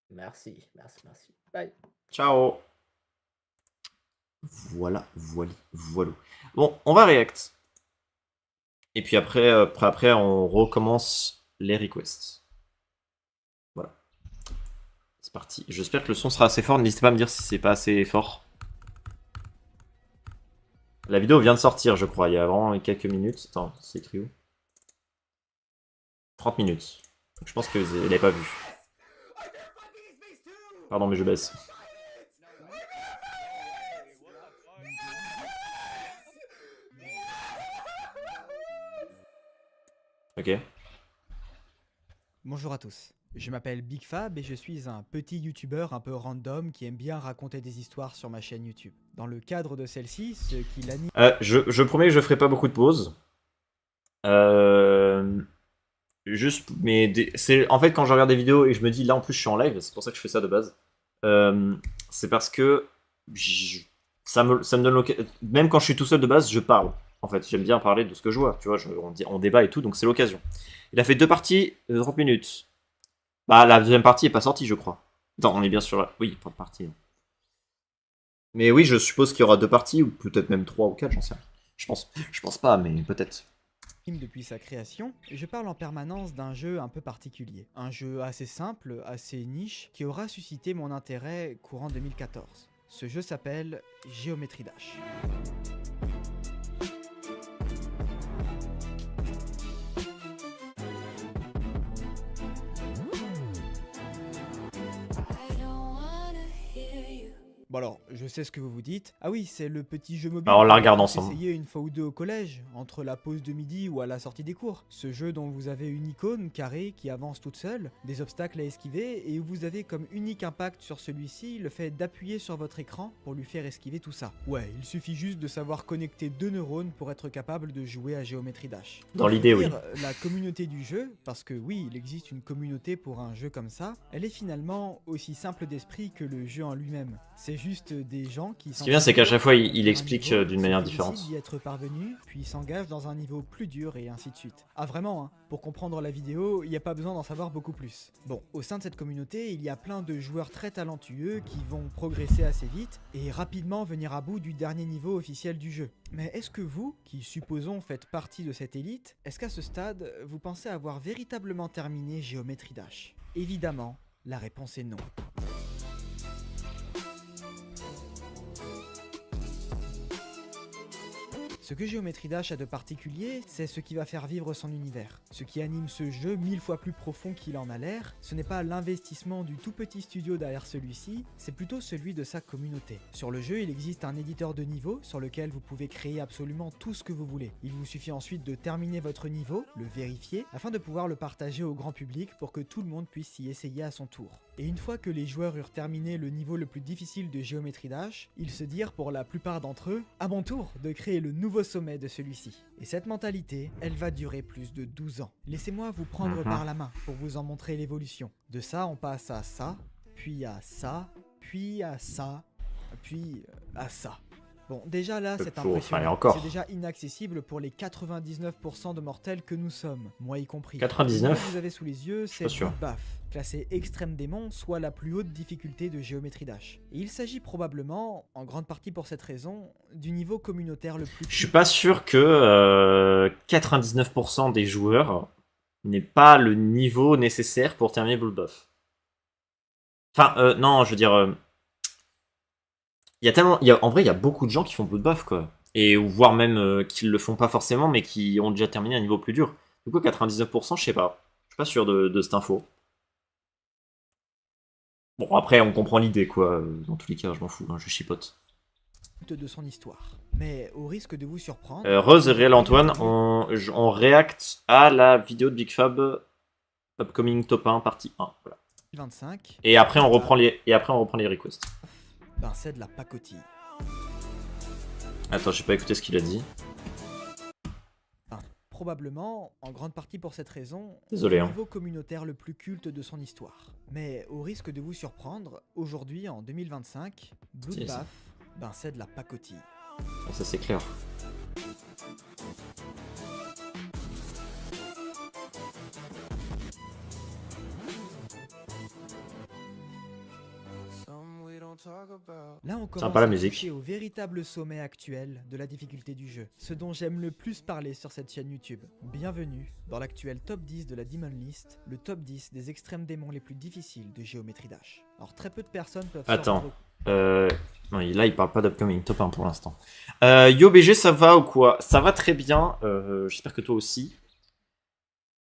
Merci, merci, merci. Bye. Ciao. Voilà, voilà. Bon, on va react. Et puis après, on recommence les requests. Voilà. C'est parti. J'espère que le son sera assez fort. N'hésitez pas à me dire si c'est pas assez fort. La vidéo vient de sortir, je crois. Il y a vraiment quelques minutes. Attends, c'est écrit où? 30 minutes. Donc, je pense que vous l'avez pas vu. Pardon, mais je baisse. Ok. Bonjour à tous, je m'appelle Big Fab et je suis un petit youtubeur un peu random qui aime bien raconter des histoires sur ma chaîne YouTube. Dans le cadre de celle-ci, ce qui l'anime... Je promets que je ferai pas beaucoup de pauses. Juste, mais c'est en fait quand je regarde des vidéos et je me dis là en plus je suis en live, c'est pour ça que je fais ça de base. C'est parce que ça me donne l'occasion. Même quand je suis tout seul de base, je parle. En fait, j'aime bien parler de ce que je vois. Tu vois, on débat et tout, donc c'est l'occasion. Il a fait 2 parties de 30 minutes. Bah, la deuxième partie est pas sortie, je crois. Attends, on est bien sûr là. Oui, pas de partie. Mais oui, je suppose qu'il y aura 2 parties, ou peut-être même 3 ou 4, j'en sais rien. Je pense pas, mais peut-être. depuis sa création, je parle en permanence d'un jeu un peu particulier. Un jeu assez simple, assez niche, qui aura suscité mon intérêt courant 2014. Ce jeu s'appelle Geometry Dash. Bon alors, je sais ce que vous vous dites. Ah oui, c'est le petit jeu mobile Alors on la qu'on a regarde tous ensemble. essayé une fois ou deux au collège, entre la pause de midi ou à la sortie des cours. Ce jeu dont vous avez une icône carrée qui avance toute seule, des obstacles à esquiver, et où vous avez comme unique impact sur celui-ci le fait d'appuyer sur votre écran pour lui faire esquiver tout ça. Ouais, il suffit juste de savoir connecter 2 neurones pour être capable de jouer à Geometry Dash. Dans Pour l'idée, vous oui. dire, la communauté du jeu, parce que oui, il existe une communauté pour un jeu comme ça, elle est finalement aussi simple d'esprit que le jeu en lui-même. C'est juste des gens qui Ce qui est bien, c'est qu'à chaque fois, il faire un explique niveau, d'une se manière félicite différente. d'y être parvenu, puis s'engage dans un niveau plus dur et ainsi de suite. Ah vraiment, hein, pour comprendre la vidéo, il n'y a pas besoin d'en savoir beaucoup plus. Bon, au sein de cette communauté, il y a plein de joueurs très talentueux qui vont progresser assez vite et rapidement venir à bout du dernier niveau officiel du jeu. Mais est-ce que vous, qui supposons faites partie de cette élite, est-ce qu'à ce stade, vous pensez avoir véritablement terminé Geometry Dash? Évidemment, la réponse est non. Ce que Geometry Dash a de particulier, c'est ce qui va faire vivre son univers. Ce qui anime ce jeu 1000 fois plus profond qu'il en a l'air, ce n'est pas l'investissement du tout petit studio derrière celui-ci, c'est plutôt celui de sa communauté. Sur le jeu, il existe un éditeur de niveau sur lequel vous pouvez créer absolument tout ce que vous voulez. Il vous suffit ensuite de terminer votre niveau, le vérifier, afin de pouvoir le partager au grand public pour que tout le monde puisse s'y essayer à son tour. Et une fois que les joueurs eurent terminé le niveau le plus difficile de Geometry Dash, ils se dirent pour la plupart d'entre eux, à mon tour de créer le nouveau sommet de celui-ci. Et cette mentalité, elle va durer plus de 12 ans. Laissez-moi vous prendre par la main pour vous en montrer l'évolution. De ça, on passe à ça, puis à ça, puis à ça, puis à ça. Bon, déjà là, c'est impressionnant. C'est déjà inaccessible pour les 99% de mortels que nous sommes, moi y compris. 99 Le que vous avez sous les yeux, c'est BAF, classé extrême démon, soit la plus haute difficulté de Geometry Dash. Et il s'agit probablement, en grande partie pour cette raison, du niveau communautaire le plus... Je suis pas sûr que 99% des joueurs n'aient pas le niveau nécessaire pour terminer Blue Buff. Enfin, non, je veux dire... Il y a tellement, en vrai, il y a beaucoup de gens qui font Bloodbath, quoi. Et voire même qui le font pas forcément, mais qui ont déjà terminé un niveau plus dur. Du coup, 99%, je sais pas. Je suis pas sûr de cette info. Bon, après, on comprend l'idée, quoi. Dans tous les cas, je m'en fous, hein, je chipote. De son histoire. Mais au risque de vous surprendre... Rose et Réel Antoine, on react à la vidéo de Big Fab Upcoming Top 1, partie 1. Voilà. 25. Et après, on reprend les requests. Ben, c'est de la pacotille. Attends, j'ai pas écouté ce qu'il a dit. Probablement, en grande partie pour cette raison, désolé, le niveau communautaire le plus culte de son histoire. Mais au risque de vous surprendre, aujourd'hui en 2025, Bloodbath, ben c'est de la pacotille. Ça c'est clair. Là, on commence Sympa la à musique. toucher au véritable sommet actuel de la difficulté du jeu, ce dont j'aime le plus parler sur cette chaîne YouTube. Bienvenue dans l'actuel top 10 de la Demon List, le top 10 des extrêmes démons les plus difficiles de Geometry Dash. Alors très peu de personnes peuvent Attends. sortir Non, là, il parle pas d'upcoming top 1 pour l'instant. Yo BG, ça va ou quoi? Ça va très bien. J'espère que toi aussi.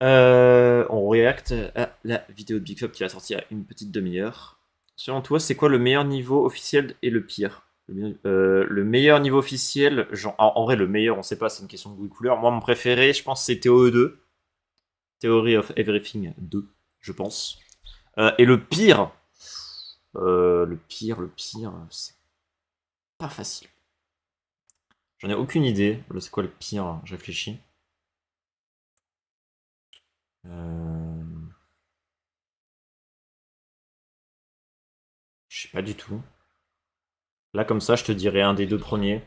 On react à la vidéo de Big Fab qui va sortir il y a une petite demi-heure. Selon toi, c'est quoi le meilleur niveau officiel et le pire? Le meilleur niveau officiel, genre, en vrai, le meilleur, on sait pas, c'est une question de goût et couleur. Moi, mon préféré, je pense, c'est TOE 2. Theory of Everything 2, je pense. Et le pire, c'est pas facile. J'en ai aucune idée. Là, c'est quoi le pire? Je réfléchis. Je sais pas du tout. Là, comme ça, je te dirais un des deux premiers.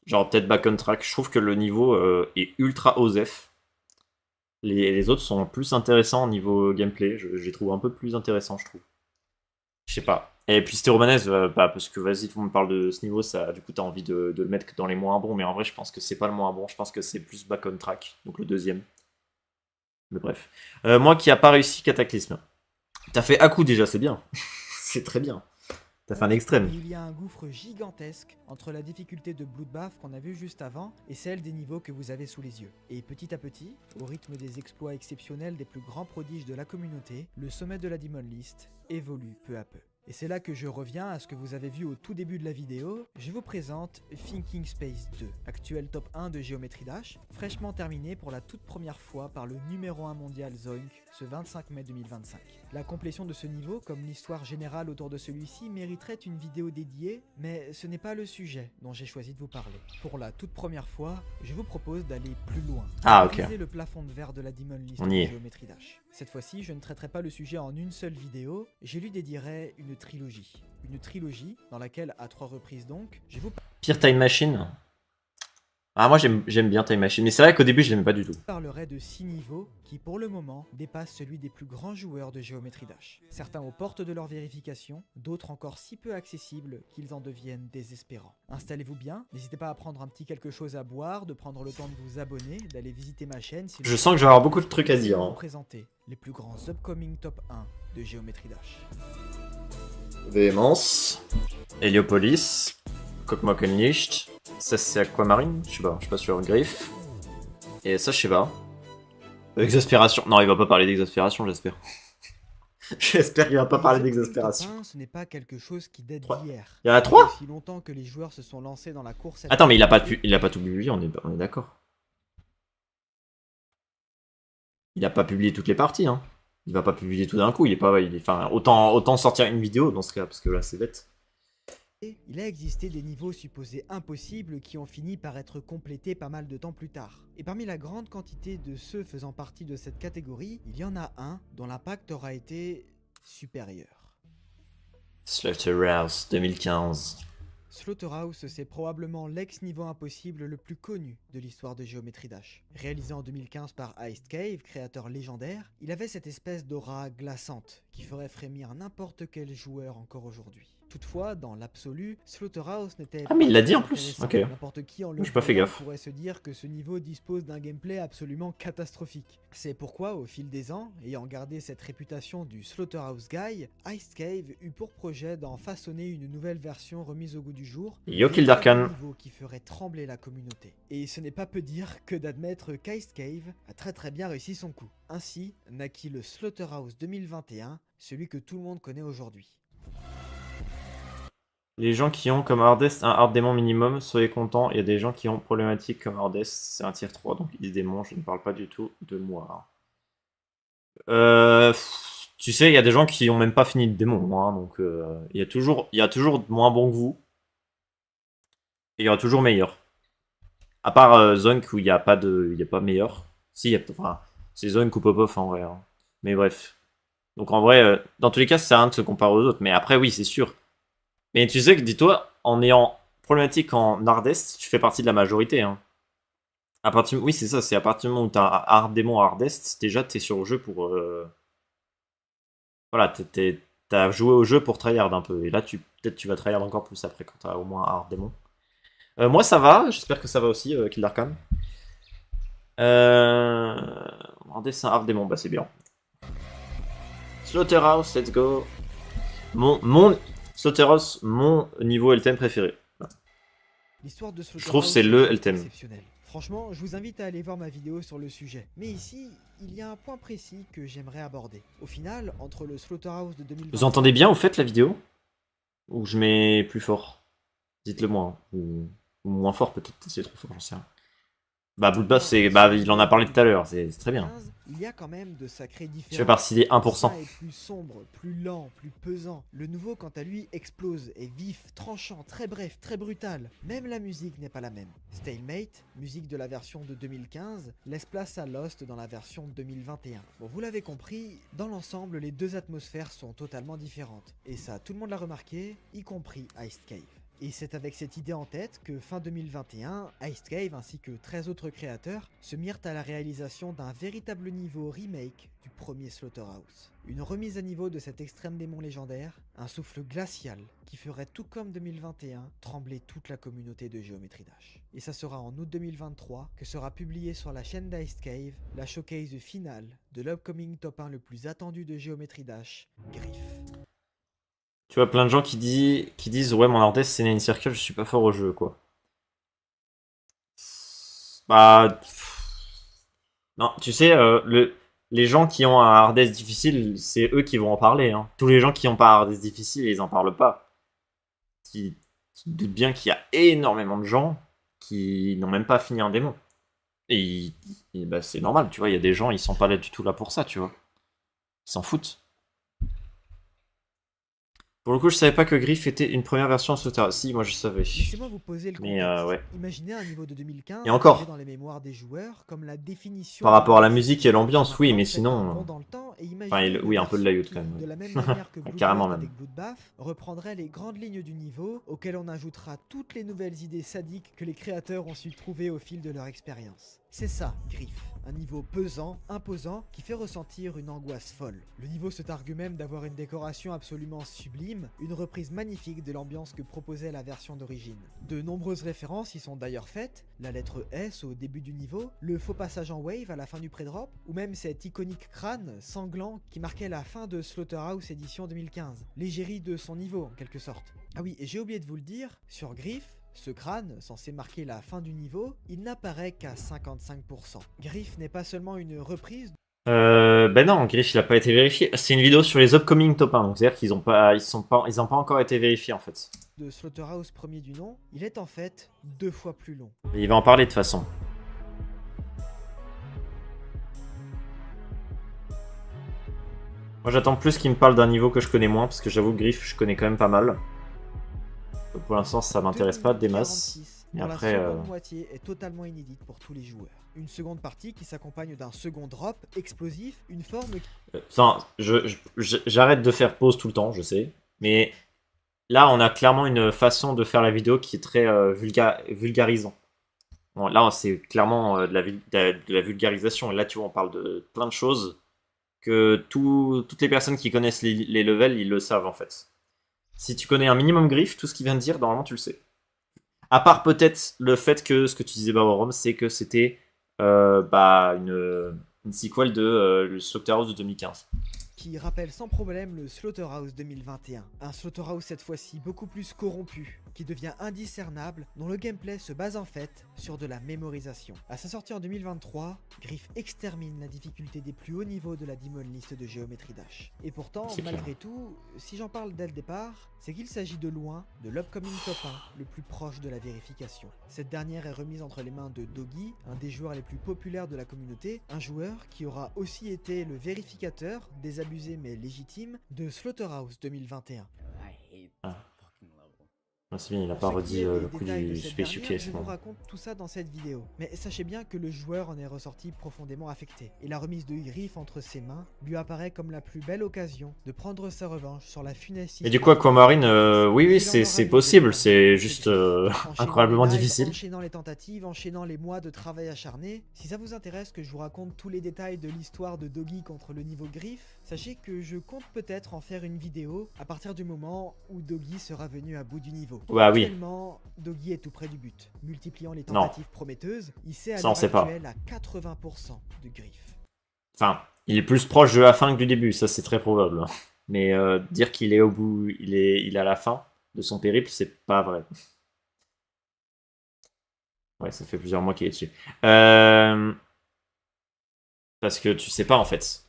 Genre peut-être Back on Track. Je trouve que le niveau est ultra osef. Les autres sont plus intéressants au niveau gameplay. Je les trouve un peu plus intéressants, je trouve. Je sais pas. Et puis Stéromanès, parce que vas-y, tout le monde parle de ce niveau, ça, du coup, t'as envie de le mettre dans les moins bons. Mais en vrai, je pense que c'est pas le moins bon. Je pense que c'est plus Back on Track. Donc le deuxième. Mais bref. Moi qui a pas réussi Cataclysme. T'as fait Aku déjà, c'est bien. C'est très bien. T'as fait un extrême. Il y a un gouffre gigantesque entre la difficulté de Bloodbath qu'on a vu juste avant et celle des niveaux que vous avez sous les yeux. Et petit à petit, au rythme des exploits exceptionnels des plus grands prodiges de la communauté, le sommet de la Demon List évolue peu à peu. Et c'est là que je reviens à ce que vous avez vu au tout début de la vidéo, je vous présente Thinking Space 2, actuel top 1 de Geometry Dash, fraîchement terminé pour la toute première fois par le numéro 1 mondial Zoink ce 25 mai 2025. La complétion de ce niveau, comme l'histoire générale autour de celui-ci, mériterait une vidéo dédiée, mais ce n'est pas le sujet dont j'ai choisi de vous parler. Pour la toute première fois, je vous propose d'aller plus loin. Ah, ok. Briser le plafond de verre de la Demon List On de y est. Geometry Dash. Cette fois-ci, je ne traiterai pas le sujet en une seule vidéo, je lui dédierai une trilogie. Une trilogie dans laquelle, à 3 reprises donc, je vous Pire Time Machine. Ah, moi j'aime bien Time Machine, mais c'est vrai qu'au début je l'aimais pas du tout. parlerai de 6 niveaux qui, pour le moment, dépassent celui des plus grands joueurs de Geometry Dash. Certains aux portes de leur vérification, d'autres encore si peu accessibles qu'ils en deviennent désespérants. Installez-vous bien, n'hésitez pas à prendre un petit quelque chose à boire, de prendre le temps de vous abonner, d'aller visiter ma chaîne. Si Je sens que je vais avoir beaucoup de trucs à dire. vous Hein. présenter les plus grands upcoming top 1 de Geometry Dash. Véhémence, Héliopolis, Cockmock-Unleashed, ça c'est Aquamarine, je sais pas sur Griff, et ça je sais pas. Exaspération, non il va pas parler d'exaspération j'espère. J'espère qu'il va pas parler Les upcoming d'exaspération. top 1, ce n'est pas quelque chose qui date Trois. d'hier. Il y en a 3 Aussi longtemps que les joueurs se sont lancés dans la course à Attends mais il a pas tout publié, on est d'accord. Il a pas publié toutes les parties hein. Il va pas publier tout d'un coup, enfin autant sortir une vidéo dans ce cas, parce que là c'est bête. Il a existé des niveaux supposés impossibles qui ont fini par être complétés pas mal de temps plus tard. Et parmi la grande quantité de ceux faisant partie de cette catégorie, il y en a un dont l'impact aura été supérieur. Slaughterhouse 2015. Slaughterhouse, c'est probablement l'ex-niveau impossible le plus connu de l'histoire de Geometry Dash. Réalisé en 2015 par Iced Cave, créateur légendaire, il avait cette espèce d'aura glaçante qui ferait frémir n'importe quel joueur encore aujourd'hui. Toutefois, dans l'absolu, Slaughterhouse n'était Ah mais il l'a dit en très plus, intéressant. ok. N'importe qui en le J'ai pas fait voyant gaffe. pourrait se dire que ce niveau dispose d'un gameplay absolument catastrophique. C'est pourquoi, au fil des ans, ayant gardé cette réputation du Slaughterhouse Guy, Iced Cave eut pour projet d'en façonner une nouvelle version remise au goût du jour, Yo un Kill Darkan. véritable niveau qui ferait trembler la communauté. Et ce n'est pas peu dire que d'admettre qu'Iced Cave a très bien réussi son coup. Ainsi naquit le Slaughterhouse 2021, celui que tout le monde connaît aujourd'hui. Les gens qui ont comme hardest un hard démon minimum, soyez contents. Il y a des gens qui ont problématique comme hardest, c'est un tier 3, donc ils démons, je ne parle pas du tout de moi. Tu sais, il y a des gens qui ont même pas fini le démon, hein, donc il y a toujours moins bon que vous. Et il y aura toujours meilleur. À part Zonk où il n'y a pas meilleur. Si, enfin, c'est Zonk ou Popov en vrai. Hein. Mais bref. Donc en vrai, dans tous les cas, ça sert à rien de se comparer aux autres. Mais après, oui, c'est sûr. Mais tu sais que, dis-toi, en ayant problématique en hardest, tu fais partie de la majorité. Hein. Oui, c'est ça, c'est à partir du moment où t'as un hard démon hardest, déjà t'es sur le jeu pour. Voilà, t'as joué au jeu pour tryhard un peu. Et là, peut-être tu vas tryhard encore plus après quand t'as au moins Hard Démon. Moi, ça va. J'espère que ça va aussi, Kill Arkham. Un dessin Hard Démon, bah c'est bien. Slaughterhouse, let's go. Slaughterhouse, mon niveau LTM préféré. L'histoire de Je trouve que c'est le LTM. exceptionnel. Franchement, je vous invite à aller voir ma vidéo sur le sujet. Mais ici, il y a un point précis que j'aimerais aborder. Au final, entre le Slaughterhouse de 2020... Vous entendez bien au fait la vidéo? Ou je mets plus fort? Dites-le moi. Hein. Ou moins fort peut-être, c'est trop fort, j'en sais rien. Bah Bloodbath, il en a parlé tout à l'heure, c'est très bien. Il y a quand même de sacrées différences. Je fais partie des 1%. Le est plus sombre, plus lent, plus pesant. Le nouveau, quant à lui, explose, est vif, tranchant, très bref, très brutal. Même la musique n'est pas la même. Stalemate, musique de la version de 2015, laisse place à Lost dans la version 2021. Bon, vous l'avez compris, dans l'ensemble, les deux atmosphères sont totalement différentes. Et ça, tout le monde l'a remarqué, y compris Iced Cave. Et c'est avec cette idée en tête que fin 2021, Iced Cave ainsi que 13 autres créateurs se mirent à la réalisation d'un véritable niveau remake du premier Slaughterhouse. Une remise à niveau de cet extrême démon légendaire, un souffle glacial qui ferait tout comme 2021 trembler toute la communauté de Geometry Dash. Et ça sera en août 2023 que sera publié sur la chaîne d'Iced Cave la showcase finale de l'upcoming top 1 le plus attendu de Geometry Dash, Griff. Tu vois plein de gens qui disent ouais mon Hardest c'est Nine Circle, je suis pas fort au jeu quoi. Bah non, tu sais les gens qui ont un Hardest difficile, c'est eux qui vont en parler. Hein. Tous les gens qui ont pas un Hardest difficile, ils en parlent pas. Tu te doutes bien qu'il y a énormément de gens qui n'ont même pas fini un démon. Et bah, c'est normal, tu vois, il y a des gens, ils sont pas là du tout là pour ça, tu vois. Ils s'en foutent. Pour le coup, je savais pas que Griff était une première version de Slaughterhouse. Si, moi je savais. Laissez-moi vous poser le contexte. Mais ouais. Imaginez un niveau de 2015 Et encore. dans les mémoires des joueurs comme la définition par rapport à la musique et l'ambiance, oui, mais sinon. Enfin, oui, un peu de layout quand même. De la même manière que Carrément Bloodbath même. avec Bloodbath reprendrait les grandes lignes du niveau, auxquelles on ajoutera toutes les nouvelles idées sadiques que les créateurs ont su trouver au fil de leur expérience. C'est ça, Griff. Un niveau pesant, imposant, qui fait ressentir une angoisse folle. Le niveau se targue même d'avoir une décoration absolument sublime, une reprise magnifique de l'ambiance que proposait la version d'origine. De nombreuses références y sont d'ailleurs faites, la lettre S au début du niveau, le faux passage en wave à la fin du pré-drop, ou même cet iconique crâne sanglant qui marquait la fin de Slaughterhouse édition 2015, l'égérie de son niveau en quelque sorte. Ah oui, et j'ai oublié de vous le dire, sur Griff, ce crâne, censé marquer la fin du niveau, il n'apparaît qu'à 55%. Griff n'est pas seulement une reprise... Ben non, Griff il a pas été vérifié. C'est une vidéo sur les upcoming top 1, donc c'est-à-dire qu'ils ont pas encore été vérifiés en fait. De Slaughterhouse premier du nom, il est en fait 2 fois plus long. Et il va en parler de toute façon. Moi j'attends plus qu'il me parle d'un niveau que je connais moins, parce que j'avoue Griff je connais quand même pas mal. Donc, pour l'instant ça m'intéresse pas des masses. Et après, la seconde moitié est totalement inédite pour tous les joueurs. Une seconde partie qui s'accompagne d'un second drop explosif, une forme... Enfin, j'arrête de faire pause tout le temps, je sais. Mais là, on a clairement une façon de faire la vidéo qui est très vulgarisant. Bon, là, c'est clairement de la vulgarisation. Et là, tu vois, on parle de plein de choses que toutes les personnes qui connaissent les levels, ils le savent en fait. Si tu connais un minimum Griff, tout ce qu'il vient de dire, normalement, tu le sais. À part peut-être le fait que, ce que tu disais, Babarom, c'est que c'était une sequel de le Slaughterhouse de 2015. Qui rappelle sans problème le Slaughterhouse 2021. Un Slaughterhouse cette fois-ci beaucoup plus corrompu, qui devient indiscernable, dont le gameplay se base en fait sur de la mémorisation. À sa sortie en 2023, Griff extermine la difficulté des plus hauts niveaux de la Demon List de Geometry Dash. Et pourtant, malgré tout, si j'en parle dès le départ, c'est qu'il s'agit de loin de l'upcoming top 1 le plus proche de la vérification. Cette dernière est remise entre les mains de Doggy, un des joueurs les plus populaires de la communauté, un joueur qui aura aussi été le vérificateur, désabusé mais légitime, de Slaughterhouse 2021. C'est bien, il n'a pas redit le coup du Space UK. Je vous raconte tout ça dans cette vidéo. Mais sachez bien que le joueur en est ressorti profondément affecté. Et la remise de Griff entre ses mains lui apparaît comme la plus belle occasion de prendre sa revanche sur la funeste... Et du coup, Aquamarine, oui, c'est possible. C'est juste incroyablement difficile. Enchaînant les tentatives, enchaînant les mois de travail acharné. Si ça vous intéresse que je vous raconte tous les détails de l'histoire de Doggy contre le niveau Griff, Sachez que je compte peut-être en faire une vidéo à partir du moment où Doggy sera venu à bout du niveau. Bah oui. Actuellement, Doggy est tout près du but. Multipliant les Non. tentatives prometteuses, il sait à Ça, on l'heure sait pas. actuelle à 80% de griffe. Enfin, il est plus proche de la fin que du début, ça c'est très probable. Mais dire qu'il est au bout, il est à la fin de son périple, c'est pas vrai. Ouais, ça fait plusieurs mois qu'il est dessus. Parce que tu sais pas en fait.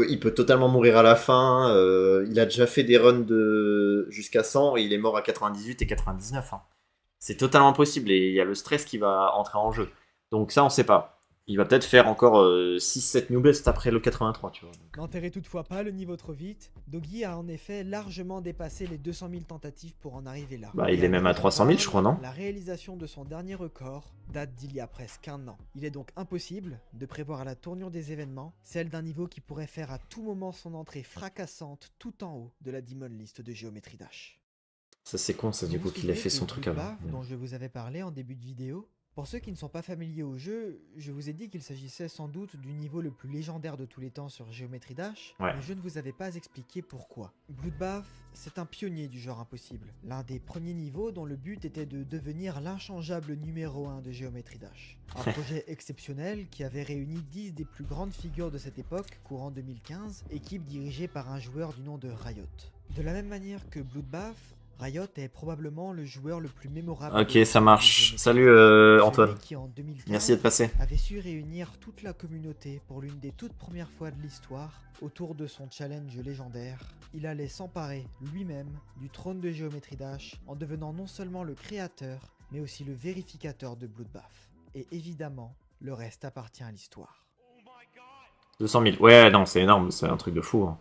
Il peut totalement mourir à la fin. Il a déjà fait des runs jusqu'à 100 et il est mort à 98 et 99. Hein. C'est totalement possible et il y a le stress qui va entrer en jeu. Donc ça, on sait pas. Il va peut-être faire encore 6-7 new best après le 83, tu vois. N'enterrez toutefois pas le niveau trop vite. Doggy a en effet largement dépassé les 200 000 tentatives pour en arriver là. Bah, il Et est même à l'heure où 300 000, j'en je crois, parle, non? La réalisation de son dernier record date d'il y a presque un an. Il est donc impossible de prévoir la tournure des événements, celle d'un niveau qui pourrait faire à tout moment son entrée fracassante tout en haut de la Demon List de Geometry Dash. Ça c'est con, ça, du Vous coup, vous qu'il a souvenez fait de son truc avant. Bloodbath dont je vous avais parlé en début de vidéo? Pour ceux qui ne sont pas familiers au jeu, je vous ai dit qu'il s'agissait sans doute du niveau le plus légendaire de tous les temps sur Geometry Dash, Ouais. mais je ne vous avais pas expliqué pourquoi. Bloodbath, c'est un pionnier du genre impossible, l'un des premiers niveaux dont le but était de devenir l'inchangeable numéro 1 de Geometry Dash. Un projet exceptionnel qui avait réuni 10 des plus grandes figures de cette époque, courant 2015, équipe dirigée par un joueur du nom de Riot. De la même manière que Bloodbath, Riot est probablement le joueur le plus mémorable. Ok, de ça l'histoire marche. de Geometry Salut Dash. Antoine. Celui qui en 2015 Merci d'être passé. avait su réunir toute la communauté pour l'une des toutes premières fois de l'histoire autour de son challenge légendaire. Il allait s'emparer lui-même du trône de Geometry Dash en devenant non seulement le créateur, mais aussi le vérificateur de Bloodbath. Et évidemment, le reste appartient à l'histoire. 200 000. Ouais, non, c'est énorme, c'est un truc de fou. Hein.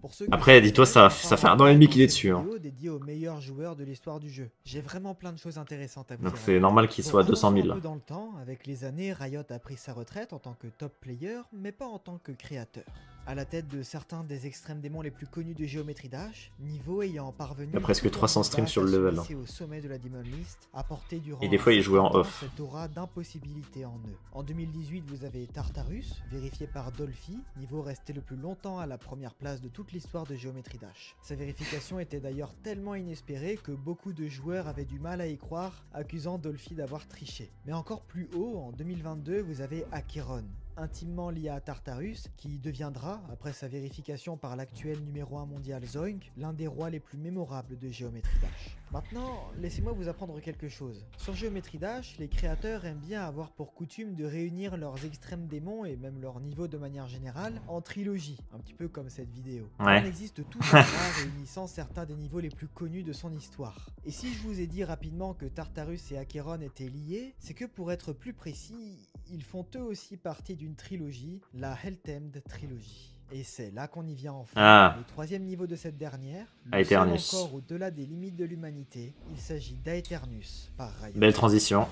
Pour ceux qui Après, se dis-toi, demandent, ça on fait un parlera an et demi dans qu'il est cette dessus. Hein. vidéo dédiée aux meilleurs joueurs de l'histoire du jeu. J'ai vraiment plein de choses intéressantes à vous Donc dire. c'est normal qu'il soit à 200 000 Un là. peu dans le temps, avec les années, Riot a pris sa retraite en tant que top player, mais pas en tant que créateur. À la tête de certains des extrêmes démons les plus connus de Geometry Dash, niveau ayant parvenu... Il y a presque 300 streams sur le level. Au sommet de la Demon List, apporté durant Et des fois, il jouait en off. cette aura d'impossibilité en eux. En 2018, vous avez Tartarus, vérifié par Dolphy, niveau resté le plus longtemps à la première place de toute l'histoire de Geometry Dash. Sa vérification était d'ailleurs tellement inespérée que beaucoup de joueurs avaient du mal à y croire, accusant Dolphy d'avoir triché. Mais encore plus haut, en 2022, vous avez Acheron, intimement lié à Tartarus, qui deviendra, après sa vérification par l'actuel numéro 1 mondial Zoink, l'un des rois les plus mémorables de Geometry Dash. Maintenant, laissez-moi vous apprendre quelque chose. Sur Geometry Dash, les créateurs aiment bien avoir pour coutume de réunir leurs extrêmes démons et même leurs niveaux de manière générale en trilogie, un petit peu comme cette vidéo. Ouais. Il existe tout un art réunissant certains des niveaux les plus connus de son histoire. Et si je vous ai dit rapidement que Tartarus et Acheron étaient liés, c'est que pour être plus précis, ils font eux aussi partie d'une trilogie, la Helthemed Trilogy. Et c'est là qu'on y vient enfin. Ah. Le troisième niveau de cette dernière, le seul Aeternus. encore au-delà des limites de l'humanité, il s'agit d'Aeternus par Riot. Belle transition.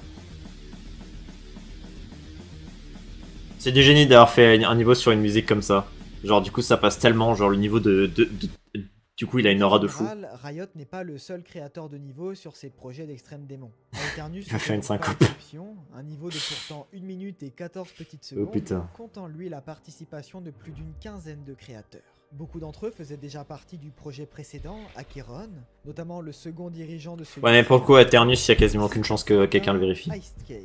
C'est du génie d'avoir fait un niveau sur une musique comme ça. Genre du coup ça passe tellement, genre le niveau du coup il a une aura de fou. En général, Riot n'est pas le seul créateur de niveau sur ses projets d'extrême démon. Aeternus Il va faire une n'est pas syncope. l'exception, un niveau de pourtant 1 minute et 14 petites secondes, putain. compte en lui la participation de plus d'une quinzaine de créateurs. Beaucoup d'entre eux faisaient déjà partie du projet précédent, Acheron, notamment le second dirigeant de celui-ci. Ouais mais pour le coup Aeternus, il y a quasiment aucune chance que quelqu'un le vérifie. Iced Cave.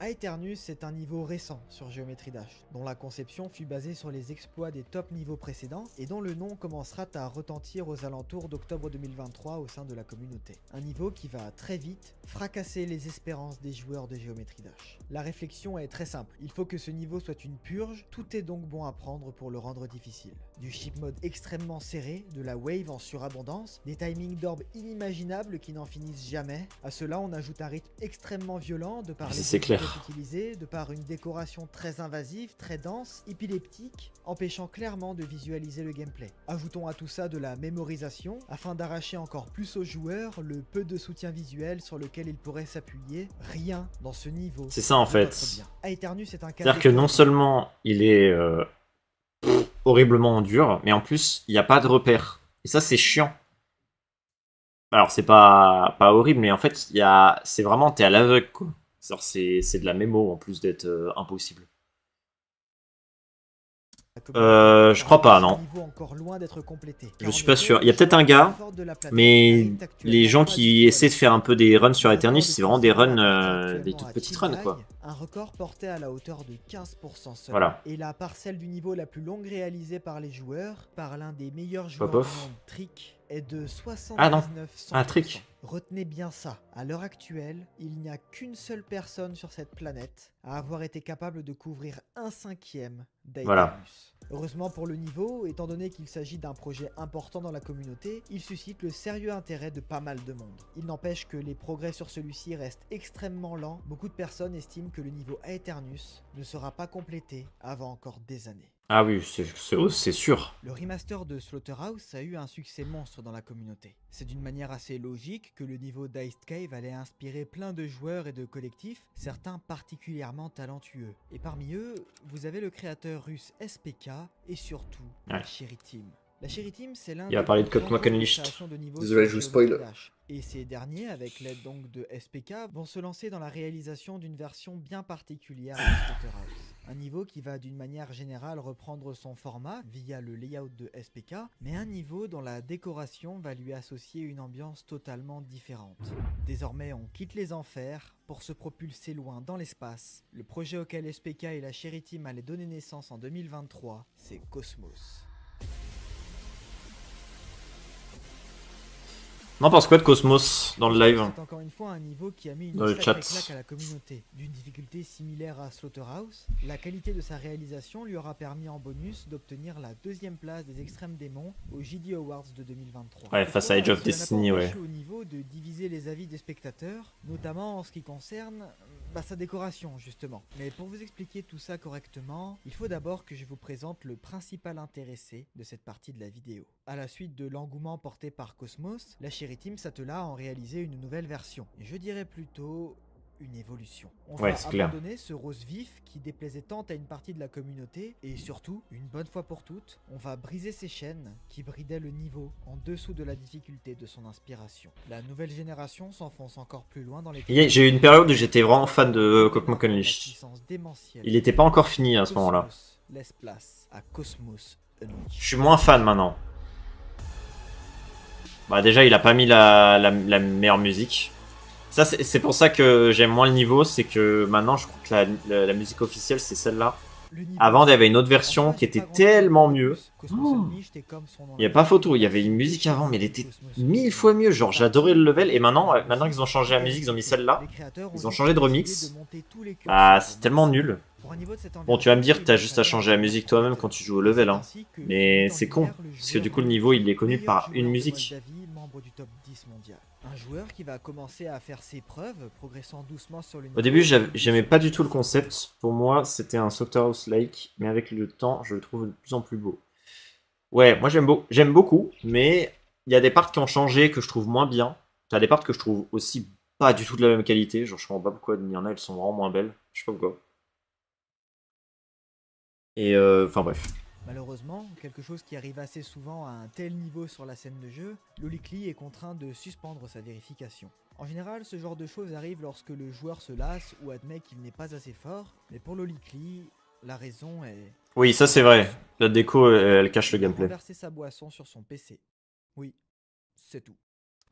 Aeternus est un niveau récent sur Geometry Dash, dont la conception fut basée sur les exploits des top niveaux précédents et dont le nom commencera à retentir aux alentours d'octobre 2023 au sein de la communauté. Un niveau qui va très vite fracasser les espérances des joueurs de Geometry Dash. La réflexion est très simple, il faut que ce niveau soit une purge, tout est donc bon à prendre pour le rendre difficile. Du chip mode extrêmement serré, de la wave en surabondance, des timings d'orbes inimaginables qui n'en finissent jamais. À cela on ajoute un rythme extrêmement violent de par les C'est clair. utilisé, de par une décoration très invasive, très dense, épileptique, empêchant clairement de visualiser le gameplay. Ajoutons à tout ça de la mémorisation, afin d'arracher encore plus aux joueurs le peu de soutien visuel sur lequel ils pourraient s'appuyer. Rien dans ce niveau. C'est ça en ne fait. votre bien. Aeternus est un cas C'est-à-dire que non seulement il est horriblement dur, mais en plus il n'y a pas de repère. Et ça c'est chiant. Alors c'est pas horrible, mais en fait c'est vraiment t'es à l'aveugle quoi. C'est de la mémo en plus d'être impossible. Je crois pas, non. Je suis pas sûr. Il y a peut-être un gars, mais les gens qui essaient de faire un peu des runs sur Eternus, c'est vraiment des runs, des toutes petites runs, quoi. Un record porté à la hauteur de 15% seulement. Voilà. Et la parcelle du niveau la plus longue réalisée par les joueurs, par l'un des meilleurs joueurs Hop, du off. monde, Trick, est de 79%. Ah non. Ah, Trick. Retenez bien ça, à l'heure actuelle, il n'y a qu'une seule personne sur cette planète à avoir été capable de couvrir 1/5 d'Aeternus. Voilà. Heureusement pour le niveau, étant donné qu'il s'agit d'un projet important dans la communauté, il suscite le sérieux intérêt de pas mal de monde. Il n'empêche que les progrès sur celui-ci restent extrêmement lents, beaucoup de personnes estiment que le niveau Aeternus ne sera pas complété avant encore des années. Ah oui, c'est sûr. Le remaster de Slaughterhouse a eu un succès monstre dans la communauté. C'est d'une manière assez logique que le niveau d'Iced Cave allait inspirer plein de joueurs et de collectifs, certains particulièrement talentueux. Et parmi eux, vous avez le créateur russe SPK et surtout la Cherry Team. La Cherry Team, c'est l'un Il a parlé de Cotton Unleashed. Désolé, je vous spoil. Et ces derniers, avec l'aide donc de SPK, vont se lancer dans la réalisation d'une version bien particulière de Slaughterhouse. Un niveau qui va d'une manière générale reprendre son format via le layout de SPK, mais un niveau dont la décoration va lui associer une ambiance totalement différente. Désormais, on quitte les enfers pour se propulser loin dans l'espace. Le projet auquel SPK et la Cherry Team allaient donner naissance en 2023, c'est Cosmos. On en pense quoi de Cosmos dans le live? C'est encore une fois un niveau qui a mis une dans le sacrée chat. claque à la communauté. D'une difficulté similaire à Slaughterhouse, la qualité de sa réalisation lui aura permis en bonus d'obtenir la 2e place des Extrêmes Démons aux JD Awards de 2023. Ouais, face à Age of Destiny, ouais. Au niveau de diviser les avis des spectateurs, notamment en ce qui concerne sa décoration justement. Mais pour vous expliquer tout ça correctement, il faut d'abord que je vous présente le principal intéressé de cette partie de la vidéo. À la suite de l'engouement porté par Cosmos, la Cherry Team s'attela à en réaliser une nouvelle version. Et je dirais plutôt une évolution. On va abandonner ce rose vif qui déplaisait tant à une partie de la communauté et surtout, une bonne fois pour toutes, on va briser ces chaînes qui bridaient le niveau en dessous de la difficulté de son inspiration. La nouvelle génération s'enfonce encore plus loin dans les... J'ai eu une période où j'étais vraiment fan de Cosmos Unleashed. Il n'était pas encore fini à ce moment-là. Laisse place à Cosmos Unleashed. Je suis moins fan maintenant. Bah déjà, il a pas mis la meilleure musique. Ça, c'est pour ça que j'aime moins le niveau, c'est que maintenant, je crois que la musique officielle, c'est celle-là. Avant, il y avait une autre version qui était tellement mieux. Oh, il n'y a pas photo, il y avait une musique avant, mais elle était 1000 fois mieux. Genre, j'adorais le level, et maintenant qu'ils ont changé la musique, ils ont mis celle-là. Ils ont changé de remix. Ah, c'est tellement nul. Bon, tu vas me dire, t'as juste à changer la musique toi-même quand tu joues au level, hein. Mais c'est con, parce que du coup, le niveau, il est connu par une musique. Du top 10 mondial. Un joueur qui va commencer à faire ses preuves, progressant doucement sur le niveau. Au début, j'aimais pas du tout le concept. Pour moi, c'était un Slaughterhouse-like, mais avec le temps, je le trouve de plus en plus beau. Ouais, moi j'aime beaucoup, mais il y a des parts qui ont changé que je trouve moins bien. T'as des parts que je trouve aussi pas du tout de la même qualité. Genre, je comprends pas pourquoi il y en a, elles sont vraiment moins belles. Je sais pas pourquoi. Et enfin bref. Malheureusement, quelque chose qui arrive assez souvent à un tel niveau sur la scène de jeu, Lolicly est contraint de suspendre sa vérification. En général, ce genre de choses arrive lorsque le joueur se lasse ou admet qu'il n'est pas assez fort, mais pour Lolicly, la raison est... Oui, ça c'est vrai. La déco, elle cache le gameplay. Verser sa boisson sur son PC. Oui, c'est tout.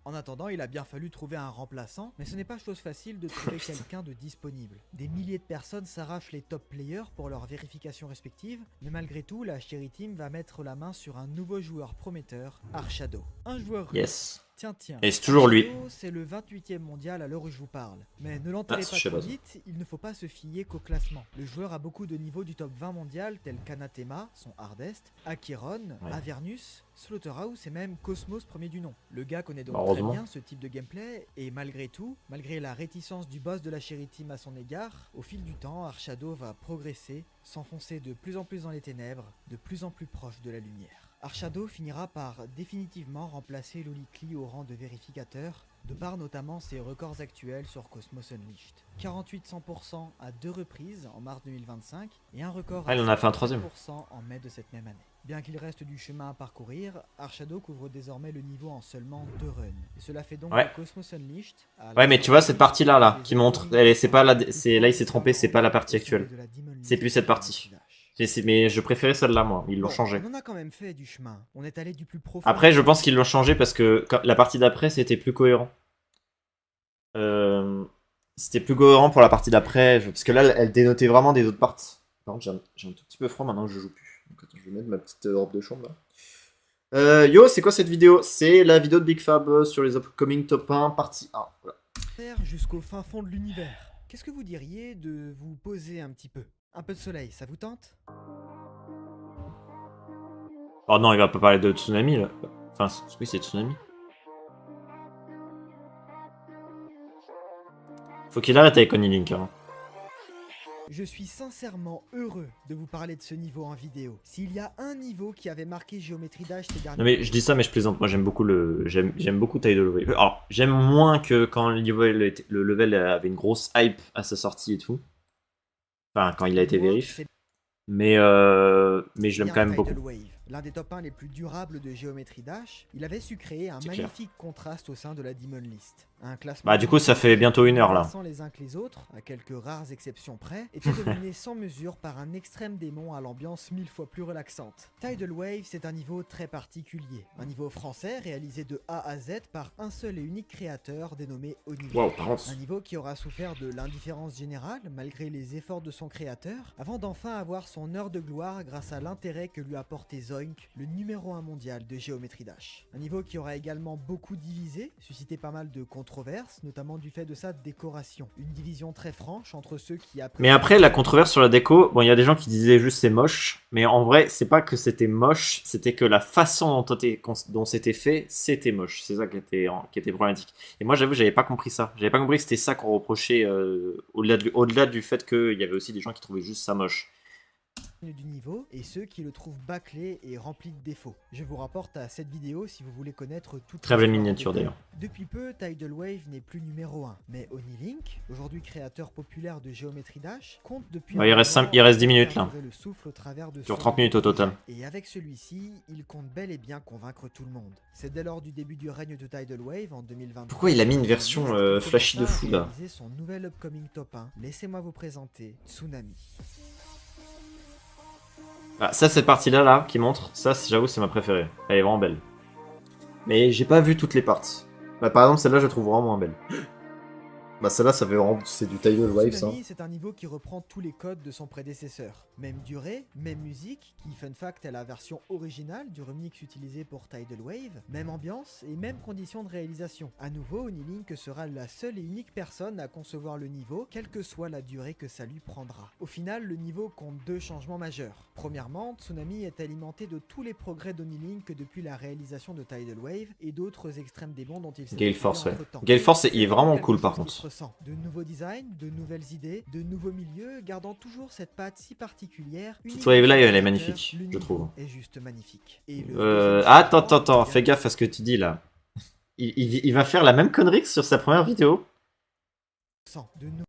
En attendant, il a bien fallu trouver un remplaçant, mais ce n'est pas chose facile de trouver quelqu'un de disponible. Des milliers de personnes s'arrachent les top players pour leur vérification respective, mais malgré tout, la Cherry Team va mettre la main sur un nouveau joueur prometteur, Arshado. Un joueur russe. Yes. Tiens. Et c'est toujours lui. C'est le 28e mondial à l'heure où je vous parle. Mais ne l'enterrez pas trop vite, il ne faut pas se fier qu'au classement. Le joueur a beaucoup de niveaux du top 20 mondial, tels qu'Anathema, son hardest, Acheron, Avernus, Slaughterhouse et même Cosmos premier du nom. Le gars connaît donc très bien ce type de gameplay, et malgré tout, malgré la réticence du boss de la Cherry Team à son égard, au fil du temps, Arshado va progresser, s'enfoncer de plus en plus dans les ténèbres, de plus en plus proche de la lumière. Arshado finira par définitivement remplacer Lolicly au rang de vérificateur, de par notamment ses records actuels sur Cosmos Unleashed. 48-100% à 2 reprises en mars 2025 et un record à 100% en mai de cette même année. Bien qu'il reste du chemin à parcourir, Arshado couvre désormais le niveau en seulement 2 runs. Et cela fait donc que Cosmos Unleashed... Ouais, mais tu vois cette partie-là, qui montre... C'est pas là, il s'est trompé, c'est pas la partie actuelle. C'est plus cette partie. Mais je préférais celle-là, moi. Ils l'ont Bon, changé. on en a quand même fait du chemin. On est allé du plus profond. Après, je pense qu'ils l'ont changé parce que la partie d'après, c'était plus cohérent. C'était plus cohérent pour la partie d'après. Parce que là, elle dénotait vraiment des autres parties. Par contre, j'ai un tout petit peu froid maintenant que je joue plus. Donc, attends, je vais mettre ma petite robe de chambre là. Yo, c'est quoi cette vidéo? C'est la vidéo de Big Fab sur les upcoming top 1, partie 1. Voilà. Jusqu'au fin fond de l'univers. Qu'est-ce que vous diriez de vous poser un petit peu? Un peu de soleil, ça vous tente? Oh non, il va pas parler de tsunami là. Enfin, oui, c'est tsunami. Faut qu'il arrête avec Honey Link. Hein. Je suis sincèrement heureux de vous parler de ce niveau en vidéo. S'il y a un niveau qui avait marqué Geometry Dash ces derniers... Non mais je dis ça mais je plaisante, moi j'aime beaucoup j'aime beaucoup Tidal Wave. Alors, j'aime moins que quand le level avait une grosse hype à sa sortie et tout. Enfin, quand il a été vérif. Mais je l'aime quand même beaucoup. Tidal Wave, l'un des top 1 les plus durables de Geometry Dash, il avait su créer un magnifique contraste au sein de la Demon List. Un classement bah du coup ça fait bientôt 1 heure là. Les uns que les autres, à quelques rares exceptions près, était dominé sans mesure par un extrême démon à l'ambiance 1000 fois plus relaxante. Tidal Wave, c'est un niveau très particulier. Un niveau français réalisé de A à Z par un seul et unique créateur dénommé Honey Link. Wow, par contre. Un niveau qui aura souffert de l'indifférence générale malgré les efforts de son créateur, avant d'enfin avoir son heure de gloire grâce à l'intérêt que lui a apporté Zoink, le numéro 1 mondial de Geometry Dash. Un niveau qui aura également beaucoup divisé, suscité pas mal de controverses, notamment du fait de sa décoration. Une division très franche entre ceux qui Mais après, la controverse sur la déco, bon, il y a des gens qui disaient juste c'est moche, mais en vrai, c'est pas que c'était moche, c'était que la façon dont c'était fait, c'était moche. C'est ça qui était problématique. Et moi, j'avoue, j'avais pas compris ça. J'avais pas compris que c'était ça qu'on reprochait, au-delà du fait qu'il y avait aussi des gens qui trouvaient juste ça moche. Du niveau et ceux qui le trouvent bâclé et rempli de défauts. Je vous rapporte à cette vidéo si vous voulez connaître toute très belle miniature d'ailleurs. Depuis peu, Tidal Wave n'est plus numéro 1, mais Honey Link, aujourd'hui créateur populaire de Geometry Dash, compte depuis il reste 10 minutes là. Le souffle au travers de sur 30 minutes au total. Et avec celui-ci, il compte bel et bien convaincre tout le monde. C'est dès lors du début du règne de Tidal Wave en 2020. Pourquoi il a mis une version flashy de fou là? Son nouvel upcoming top 1. Laissez-moi vous présenter Tsunami. Ah, ça, cette partie-là, là, qui montre, ça, j'avoue, c'est ma préférée. Elle est vraiment belle. Mais j'ai pas vu toutes les parties. Bah, par exemple, celle-là, je la trouve vraiment moins belle. Bah, celle-là, ça fait vraiment... C'est du Tidal Wave, ça. C'est un niveau qui reprend tous les codes de son prédécesseur. Même durée, même musique, qui, fun fact, est la version originale du remix utilisé pour Tidal Wave, même ambiance et même conditions de réalisation. À nouveau, Honey Link sera la seule et unique personne à concevoir le niveau, quelle que soit la durée que ça lui prendra. Au final, le niveau compte deux changements majeurs. Premièrement, Tsunami est alimenté de tous les progrès d'Honey Link depuis la réalisation de Tidal Wave et d'autres extrêmes démons dont il s'est Gale Force, ouais. Gale Force, il est vraiment cool par contre. De nouveaux designs, de nouvelles idées, de nouveaux milieux, gardant toujours cette patte si particulière. Cette wave là, elle est magnifique, je trouve. Est juste magnifique. Attends, fais gaffe à ce que tu dis là. Il va faire la même connerie que sur sa première vidéo.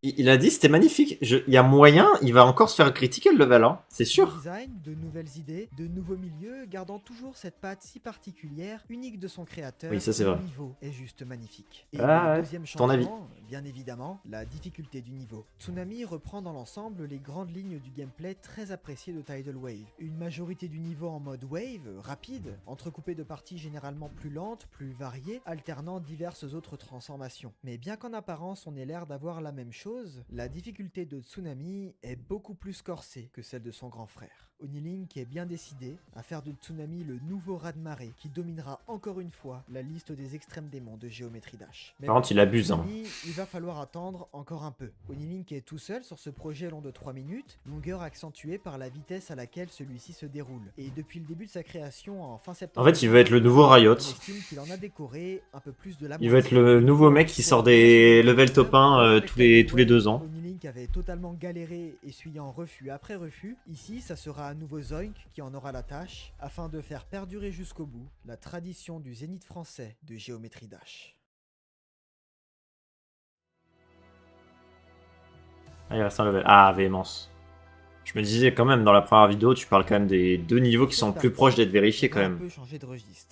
Il a dit c'était magnifique. Il y a moyen, il va encore se faire critiquer le level, hein. C'est sûr. Design, de nouvelles idées, de nouveaux milieux, gardant toujours cette patte si particulière, unique de son créateur. Oui, ça c'est vrai. Le niveau est juste magnifique. Et le deuxième changement, bien évidemment, la difficulté du niveau. Tsunami reprend dans l'ensemble les grandes lignes du gameplay très appréciées de Tidal Wave. Une majorité du niveau en mode wave, rapide, entrecoupé de parties généralement plus lentes, plus variées, alternant diverses autres transformations. Mais bien qu'en apparence on ait l'air d'avoir la même chose, la difficulté de Tsunami est beaucoup plus corsée que celle de son grand frère. Honey Link est bien décidé à faire de Tsunami le nouveau raz-de-marée qui dominera encore une fois la liste des extrêmes démons de Geometry Dash. Mais par contre, il abuse. Tsunami, il va falloir attendre encore un peu. Honey Link est tout seul sur ce projet long de 3 minutes, longueur accentuée par la vitesse à laquelle celui-ci se déroule. Et depuis le début de sa création en fin septembre... En fait, il veut être le nouveau Riot. Il veut être le nouveau mec qui sort des level top 1 tous les 2 ans. Honey Link avait totalement galéré, essuyant refus après refus. Ici, ça sera à nouveau Zoink qui en aura la tâche, afin de faire perdurer jusqu'au bout la tradition du zénith français de Geometry Dash. Ah, il reste un level. Ah, Véhémence. Je me disais quand même, dans la première vidéo, tu parles quand même des deux niveaux qui sont plus proches d'être vérifiés quand même.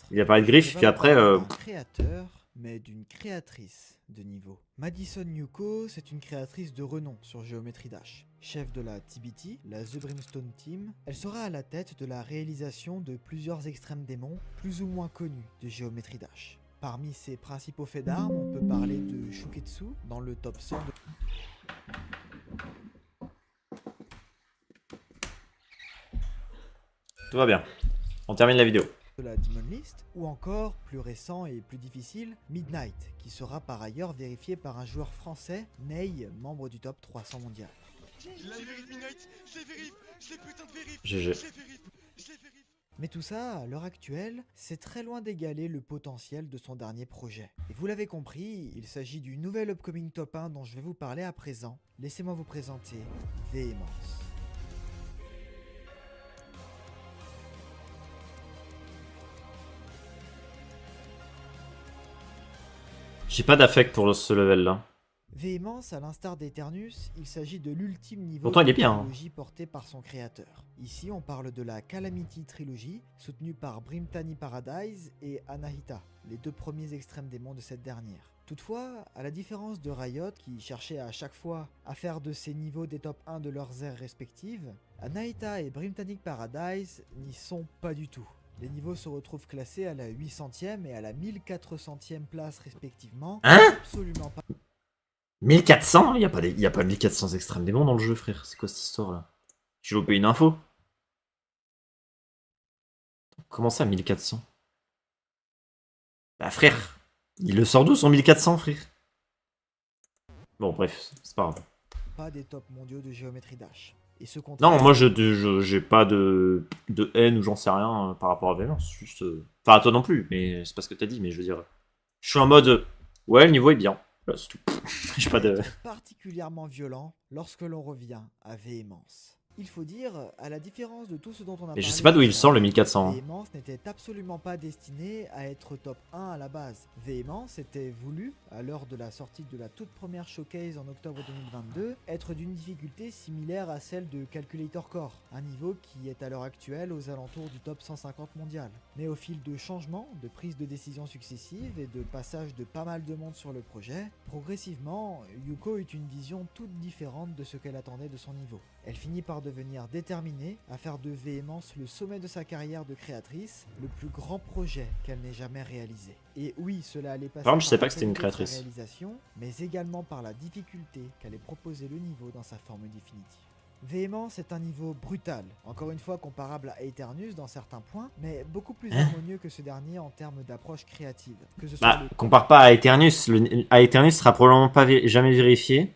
Il a parlé de griffe, puis après... créateur mais d'une créatrice de niveau. Madison Yuko, c'est une créatrice de renom sur Geometry Dash. Chef de la TBT, la The Brimstone Team, elle sera à la tête de la réalisation de plusieurs extrêmes démons plus ou moins connus de Geometry Dash. Parmi ses principaux faits d'armes, on peut parler de Shuketsu dans le top 100 de... Tout va bien. On termine la vidéo. de la Demon List, ou encore, plus récent et plus difficile, Midnight, qui sera par ailleurs vérifié par un joueur français, Ney, membre du top 300 mondial. GG. Mais tout ça, à l'heure actuelle, c'est très loin d'égaler le potentiel de son dernier projet. Et vous l'avez compris, il s'agit du nouvel upcoming top 1 dont je vais vous parler à présent. Laissez-moi vous présenter Véhémence. J'ai pas d'affect pour ce level là. Véhémence, à l'instar d'Eternus, il s'agit de l'ultime niveau Pourtant, il est de bien, hein. trilogie portée par son créateur. Ici, on parle de la Calamity Trilogy, soutenue par Brimtani Paradise et Anahita, les deux premiers extrêmes démons de cette dernière. Toutefois, à la différence de Riot, qui cherchait à chaque fois à faire de ces niveaux des top 1 de leurs aires respectives, Anahita et Brimtanic Paradise n'y sont pas du tout. Les niveaux se retrouvent classés à la 800e et à la 1400e place respectivement. Hein ? Absolument pas. 1400 ? Y a pas 1400 extrêmes démons dans le jeu, frère. C'est quoi cette histoire là ? J'ai loupé une info. Comment ça, 1400 ? Bah frère, il le sort d'où son 1400, frère ? Bon, bref, c'est pas grave. Pas des tops mondiaux de Geometry Dash. Et ce Non, moi j'ai pas de haine ou j'en sais rien par rapport à Valence. Juste. Enfin, à toi non plus, mais c'est pas ce que t'as dit, mais je veux dire. Je suis en mode. Ouais, le niveau est bien. Là, c'est tout. J'ai pas de. particulièrement violent lorsque l'on revient à Véhémence. Il faut dire, à la différence de tout ce dont on a parlé... Mais je sais pas d'où il sort le 1400. Véhémence n'était absolument pas destiné à être top 1 à la base. Véhémence était voulu, à l'heure de la sortie de la toute première showcase en octobre 2022, être d'une difficulté similaire à celle de Calculator Core, un niveau qui est à l'heure actuelle aux alentours du top 150 mondial. Mais au fil de changements, de prises de décisions successives et de passage de pas mal de monde sur le projet, progressivement, Yuko eut une vision toute différente de ce qu'elle attendait de son niveau. Elle finit par devenir déterminée à faire de Véhémence le sommet de sa carrière de créatrice, le plus grand projet qu'elle n'ait jamais réalisé. Et oui, cela allait passer Par contre, je sais pas la que c'était une qualité de sa créatrice. réalisation, mais également par la difficulté qu'allait proposer le niveau dans sa forme définitive. Véhémence est un niveau brutal, encore une fois comparable à Eternus dans certains points, mais beaucoup plus harmonieux que ce dernier en termes d'approche créative. Que ce soit Bah, compare pas à Eternus. Eternus sera probablement pas jamais vérifié.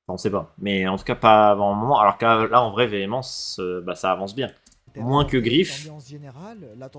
Enfin, on sait pas. Mais en tout cas, pas avant un moment. Alors que là, en vrai, Véhémence, bah, ça avance bien. Moins que Griff.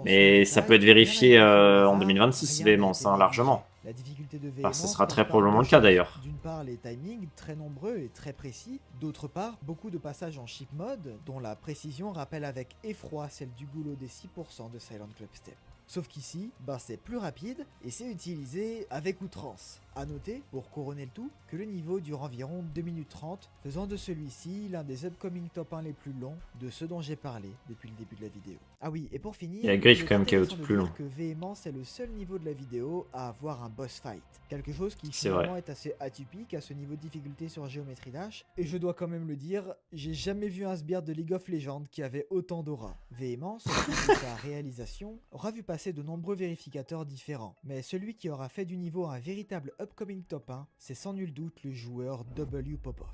Mais ça peut être vérifié en 2026, Véhémence, hein, largement. La difficulté de Enfin, ce Véhémence sera très passe par probablement deux le cas choses. d'ailleurs. D'une part, les timings très nombreux et très précis. D'autre part, beaucoup de passages en chip mode, dont la précision rappelle avec effroi celle du goulot des 6% de Silent Club Step. Sauf qu'ici, bah c'est plus rapide et c'est utilisé avec outrance. A noter, pour couronner le tout, que le niveau dure environ 2 minutes 30, faisant de celui-ci l'un des upcoming top 1 les plus longs de ceux dont j'ai parlé depuis le début de la vidéo. Ah oui, et pour finir, Il y a Griff il est quand même qui est intéressant de plus dire long. que Véhémence est le seul niveau de la vidéo à avoir un boss fight. Quelque chose qui C'est finalement vrai. est assez atypique à ce niveau de difficulté sur Geometry Dash. Et je dois quand même le dire, j'ai jamais vu un sbire de League of Legends qui avait autant d'aura. Véhémence, au fil de sa réalisation, aura vu passer de nombreux vérificateurs différents. Mais celui qui aura fait du niveau un véritable upcoming top 1, c'est sans nul doute le joueur W Popov.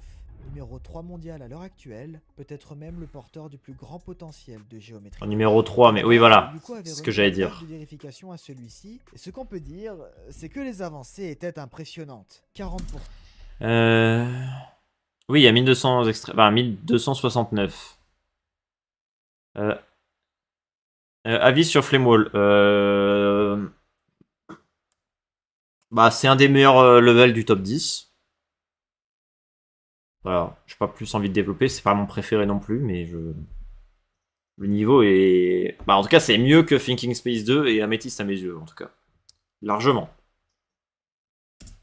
Numéro 3 mondial à l'heure actuelle, peut-être même le porteur du plus grand potentiel de Geometry. En numéro 3, mais oui, voilà. Yuko avait C'est ce remis que j'allais la dire. table de vérification à celui-ci, et ce qu'on peut dire, c'est que les avancées étaient impressionnantes. 40%. Oui, il y a 1200 extraits. Enfin, 1269. Avis sur Flamewall. Bah, c'est un des meilleurs levels du top 10. Voilà, j'ai pas plus envie de développer, c'est pas mon préféré non plus, mais le niveau est... Bah, en tout cas, c'est mieux que Thinking Space 2 et Amethyst à mes yeux, en tout cas. Largement.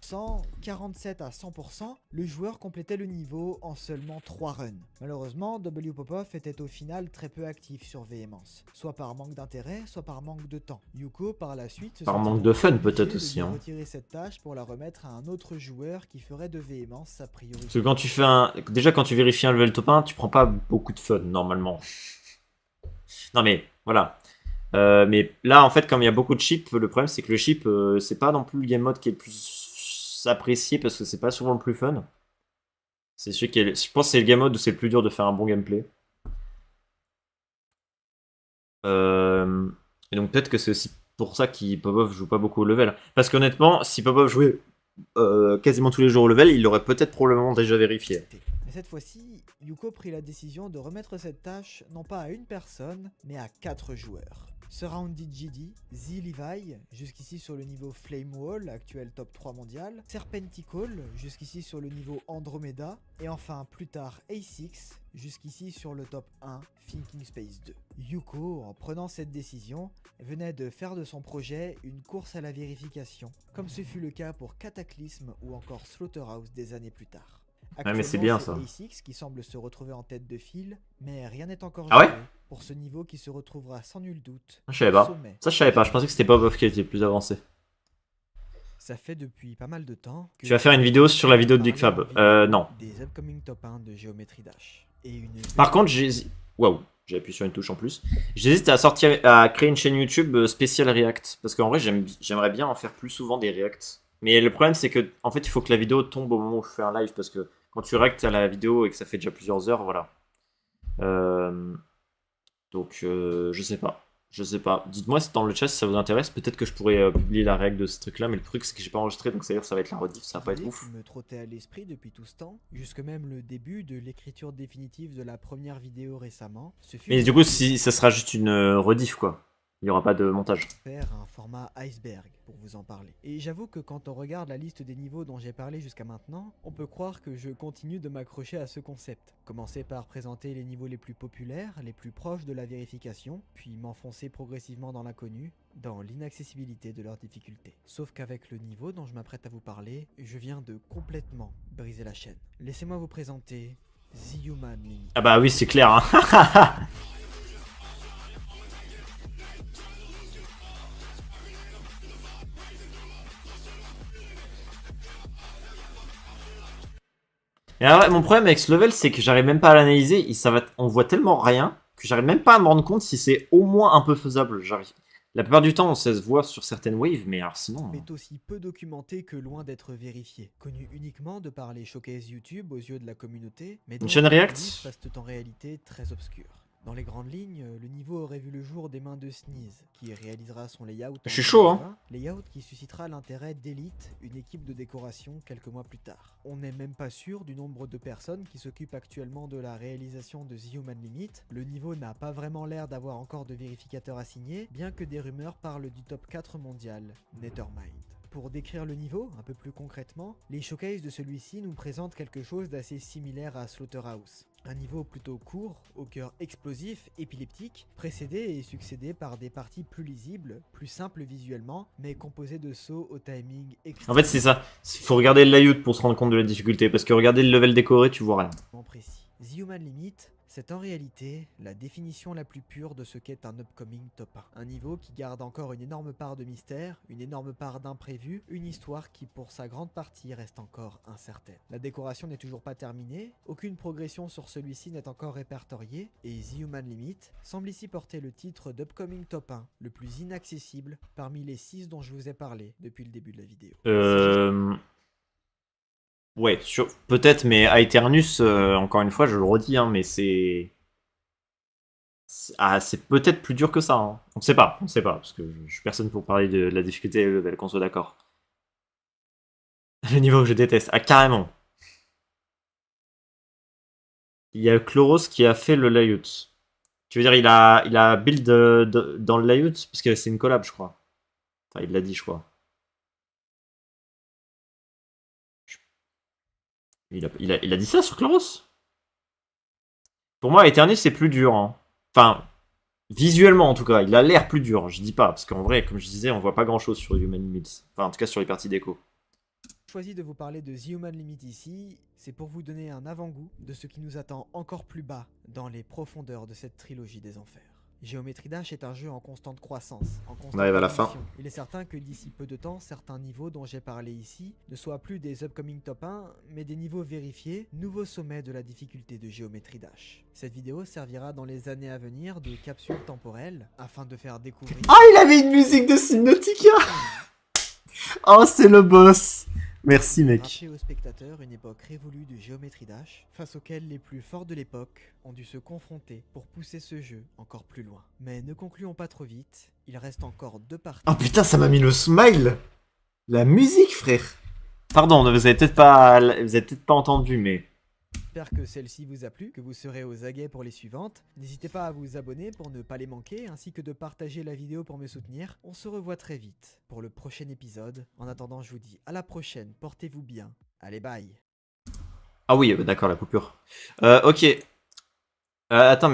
30%, 47 à 100%, le joueur complétait le niveau en seulement 3 runs. Malheureusement, W. Popov était au final très peu actif sur Véhémence, soit par manque d'intérêt, soit par manque de temps. Yuko, par la suite, se Par sentit manque donc de fun, obligé peut-être de aussi, lui hein. retirer cette tâche pour la remettre à un autre joueur qui ferait de Véhémence sa priorité. Parce que quand tu fais un... Déjà, quand tu vérifies un level top 1, tu prends pas beaucoup de fun, normalement. Non, mais, voilà. Mais là, en fait, comme il y a beaucoup de chips, le problème, c'est que le chip, c'est pas non plus le game mode qui est le plus apprécié, parce que c'est pas souvent le plus fun. C'est celui qui est... Je pense que c'est le game mode où c'est le plus dur de faire un bon gameplay. Et donc peut-être que c'est aussi pour ça que Popov joue pas beaucoup au level. Parce qu'honnêtement, si Popov jouait quasiment tous les jours au level, il l'aurait peut-être probablement déjà vérifié. Mais cette fois-ci, Yuko prit la décision de remettre cette tâche non pas à une personne, mais à 4 joueurs. Surrounded GD, Z Levi, jusqu'ici sur le niveau Flame Wall, actuel top 3 mondial, Serpentical, jusqu'ici sur le niveau Andromeda, et enfin plus tard A6, jusqu'ici sur le top 1 Thinking Space 2. Yuko, en prenant cette décision, venait de faire de son projet une course à la vérification, comme ce fut le cas pour Cataclysm ou encore Slaughterhouse des années plus tard. Ouais, mais c'est bien, ça. A6 qui semble se retrouver en tête de file, mais rien n'est encore Ah ouais joué pour ce niveau qui se retrouvera sans nul doute Je savais au pas. sommet. Ça, je savais pas. Je pensais que c'était Popov qui était plus avancé. Ça fait depuis pas mal de temps que Tu vas faire une vidéo sur la vidéo de Big Fab. Non. Des upcoming top 1 de Geometry Dash. Et une Par contre, waouh, j'ai appuyé sur une touche en plus. J'hésite à créer une chaîne YouTube spéciale React. Parce qu'en vrai, j'aimerais bien en faire plus souvent des React. Mais le problème, c'est que en fait, il faut que la vidéo tombe au moment où je fais un live. Parce que quand tu reactes à la vidéo et que ça fait déjà plusieurs heures, voilà. Donc, je sais pas. Je sais pas. Dites-moi dans le chat si ça vous intéresse. Peut-être que je pourrais publier la règle de ce truc-là. Mais le truc, c'est que j'ai pas enregistré. Donc, ça va être la rediff. Ça va pas être idée ouf. qui me trottait à l'esprit depuis tout ce temps, jusque même le début de l'écriture définitive de la première vidéo récemment. Mais du coup, si ça sera juste une rediff, quoi. Il n'y aura pas de montage. Faire un format iceberg pour vous en parler. Et j'avoue que quand on regarde la liste des niveaux dont j'ai parlé jusqu'à maintenant, on peut croire que je continue de m'accrocher à ce concept. Commencer par présenter les niveaux les plus populaires, les plus proches de la vérification, puis m'enfoncer progressivement dans l'inconnu, dans l'inaccessibilité de leur difficulté. Sauf qu'avec le niveau dont je m'apprête à vous parler, je viens de complètement briser la chaîne. Laissez-moi vous présenter The Human Limit. Ah bah oui, c'est clair, hein. Et alors, mon problème avec ce level, c'est que j'arrive même pas à l'analyser. On voit tellement rien que j'arrive même pas à me rendre compte si c'est au moins un peu faisable. La plupart du temps, on sait se voir sur certaines waves, mais alors sinon... est aussi peu documenté que loin d'être vérifié. Connu uniquement de par les showcases YouTube aux yeux de la communauté, mais dont chaîne les React coulisses restent en réalité très obscures. Dans les grandes lignes, le niveau aurait vu le jour des mains de Sneeze, qui réalisera son layout en Je suis chaud, 2020, layout qui suscitera l'intérêt d'Elite, une équipe de décoration quelques mois plus tard. On n'est même pas sûr du nombre de personnes qui s'occupent actuellement de la réalisation de The Human Limit. Le niveau n'a pas vraiment l'air d'avoir encore de vérificateur assigné, bien que des rumeurs parlent du top 4 mondial, Nethermind. Pour décrire le niveau, un peu plus concrètement, les showcases de celui-ci nous présentent quelque chose d'assez similaire à Slaughterhouse. Un niveau plutôt court, au cœur explosif, épileptique, précédé et succédé par des parties plus lisibles, plus simples visuellement, mais composées de sauts au timing extrêmement En fait, c'est ça. Il faut regarder le layout pour se rendre compte de la difficulté, parce que regarder le level décoré, tu vois rien. précis. The Human Limit, c'est en réalité la définition la plus pure de ce qu'est un upcoming top 1. Un niveau qui garde encore une énorme part de mystère, une énorme part d'imprévu, une histoire qui pour sa grande partie reste encore incertaine. La décoration n'est toujours pas terminée, aucune progression sur celui-ci n'est encore répertoriée, et The Human Limit semble ici porter le titre d'upcoming top 1, le plus inaccessible parmi les 6 dont je vous ai parlé depuis le début de la vidéo. Ouais, peut-être, mais Aeternus, encore une fois, je le redis, hein, mais c'est peut-être plus dur que ça. Hein. On sait pas, parce que je suis personne pour parler de la difficulté level, qu'on soit d'accord. Le niveau que je déteste. Ah, carrément. Il y a Chloros qui a fait le layout. Tu veux dire, il a build dans le layout, parce que c'est une collab, je crois. Enfin, il l'a dit, je crois. Il a dit ça sur Chloros? Pour moi, Eternus, c'est plus dur. Hein. Enfin, visuellement en tout cas, il a l'air plus dur. Je dis pas, parce qu'en vrai, comme je disais, on voit pas grand chose sur Human Limits. Enfin, en tout cas, sur les parties déco. choisi de vous parler de The Human Limit ici, c'est pour vous donner un avant-goût de ce qui nous attend encore plus bas dans les profondeurs de cette trilogie des enfers. Geometry Dash est un jeu en constante croissance, en constante arrive à la fin. évolution. Il est certain que d'ici peu de temps, certains niveaux dont j'ai parlé ici ne soient plus des upcoming top 1, mais des niveaux vérifiés, nouveaux sommets de la difficulté de Geometry Dash. Cette vidéo servira dans les années à venir de capsule temporelle afin de faire découvrir... Ah, il avait une musique de Subnautica. Oh, c'est le boss. Merci, mec. Rappeler aux spectateurs une époque révolue de Geometry Dash, face auquel les plus forts de l'époque ont dû se confronter pour pousser ce jeu encore plus loin. Mais ne concluons pas trop vite, il reste encore 2 parties. Oh putain, ça m'a mis le smile. La musique, frère. Pardon, vous avez peut-être pas entendu, mais... J'espère que celle-ci vous a plu, que vous serez aux aguets pour les suivantes. N'hésitez pas à vous abonner pour ne pas les manquer, ainsi que de partager la vidéo pour me soutenir. On se revoit très vite pour le prochain épisode. En attendant, je vous dis à la prochaine, portez-vous bien. Allez, bye. Ah oui, d'accord, la coupure. Ok. Attends.